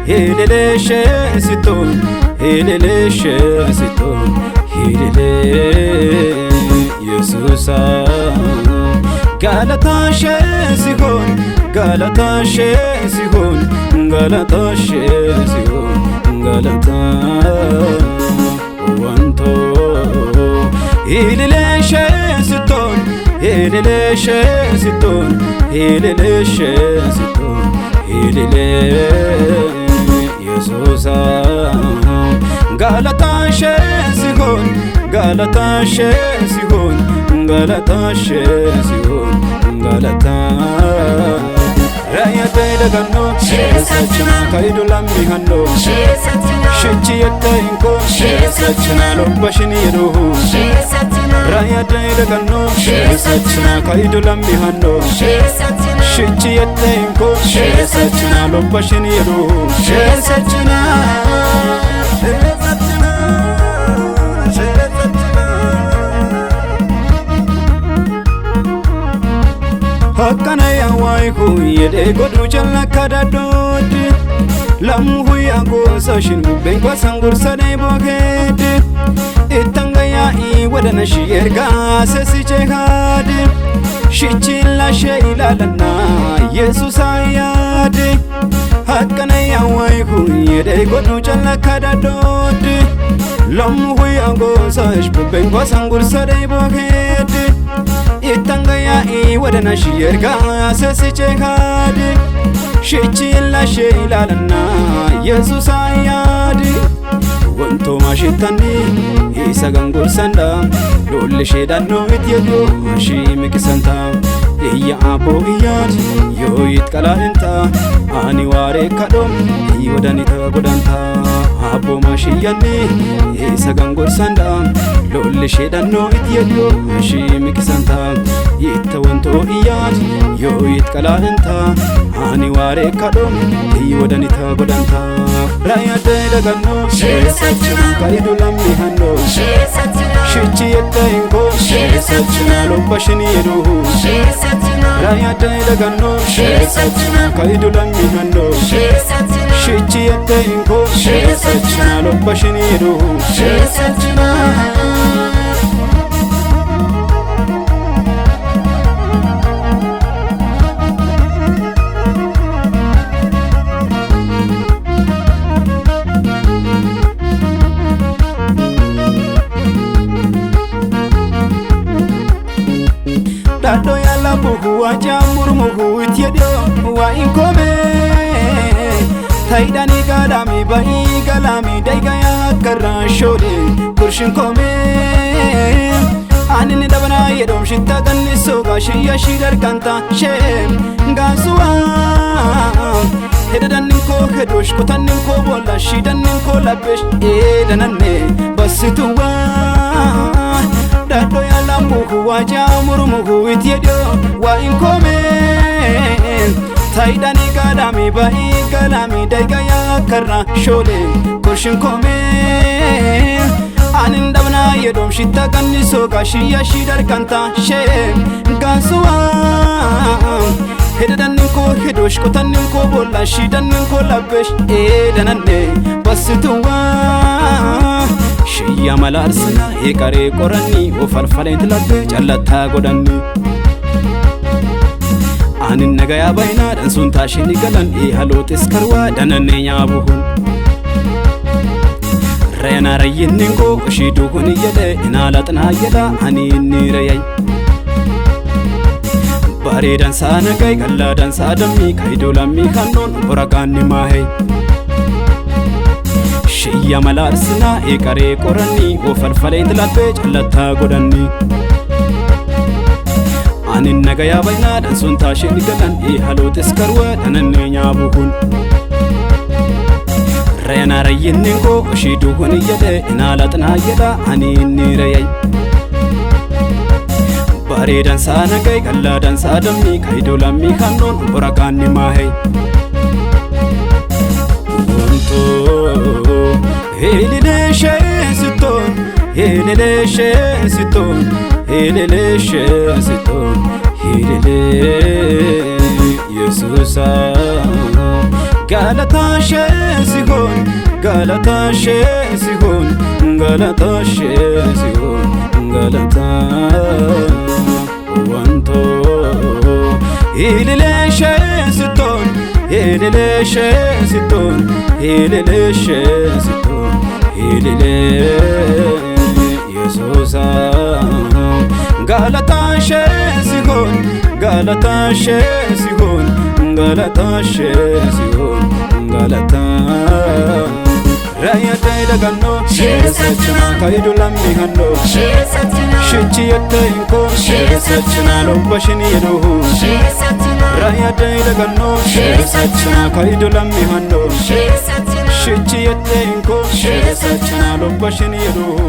hilileshe siton hilileshe siton hilile Yesusa galatashe sihon galatashe sihon galatashe sihon galata wanto hilileshe siton hilileshe siton hilileshe siton hilile Yesusa galatashe sihon galatashe sihon galatashe sihon galata raya dagano sachna kaidu lambi hando shichi yatainko sachna lombashini ruhu raya dagano sachna kaidu lambi hando shichi yatainko sachna lombashini ruhu sachna Hakana ya waiku yede godu jalla kadadod Lamu ya gosa shinu benkwa sangur sane boged Itanga ya I wadana shierga sesi jehad Shichila sheila lana Yesus ayad Hakana ya waiku yede godu jalla kadadod Lamu ya gosa shinu benkwa sangur sane boged Itanga ya I wadana shierga sesi jehad Shichila sheila lana Yesus ayad Wanto mashitani isa gangur sanda Lole shedano ityedo shimi kisanta Iya abo iyad yo itkala enta Ani ware kadom iwadanita godanta Abo mashiyani isa gangur sanda Lole shedano ityedo shimi kisanta Ita wanto iyad yo itkala enta Ani ware kadom iwadanita godanta Raya dagano sachna kaidu lambi hando shichi yatainko sachna lombashini ruhu Raya dagano sachna kaidu lambi hando shichi yatainko sachna lombashini ruhu sachna Dado ya la buhu ajamur muhu ityedio wa inkome Taidani galami bai galami daiga ya karra shode kurshin kome Anini dabana yedom shitta ganni soga shiya shidar kanta shem gasuwa Hedanin ko hedosh kutanin ko bola shidanin ko labesh dananne basituwa Dado ya la muhu ajamur muhu ityedio wa inkome Taidani galami bai galami daiga ya karra shode kurshin kome Anin dabna yedom shitta ganni soga shiya shidar kanta shem gasuwa Hedanin ko hedosh kutanin ko bola shidanin ko labesh dananne basituwa Shiya malarsina ekare korani ofalfalent labbe challata godani Anin nagaya bayna dan sun tashi ni galan halot iskarwa dananne nyabuhun Rayana rayinningo shidu kun yede inalatna yeda aninni rayay Bare dan sana kai kalla dan sadami kaido lammi kannon boraganni mahe Shiya malarsina ekare korani ofalfalent labbe challata godani Anin nagaya bayna dan sun tashi ni galan halot iskarwa dananne nyabuhun Rayana rayinningo shidu kun yede inalatna yeda aninni rayay Bare dan sana kai kalla dan sadami kaido lammi kannon boraganni mahe Wanto hilileshe siton hilileshe siton hilileshe siton hilile Yesusa ጋላታሽ ሲሆን ጋላታሽ ሲሆን ጋላታሽ ሲሆን ጋላታ ወንቶ ኢልልሽ ስትሆን ኢልልሽ ስትሆን ኢልልሽ ስትሆን ኢልል ኢየሱስ ጋላታሽ ሲሆን ጋላታሽ ሲሆን ጋላታሽ ሲሆን ጋላታ Rayate daganno Shesachna kaidu lammi hanno Shichi yatte inko Shesachna lobbashin yeduhu Rayate daganno Shesachna kaidu lammi hanno Shichi yatte inko Shesachna lobbashin yeduhu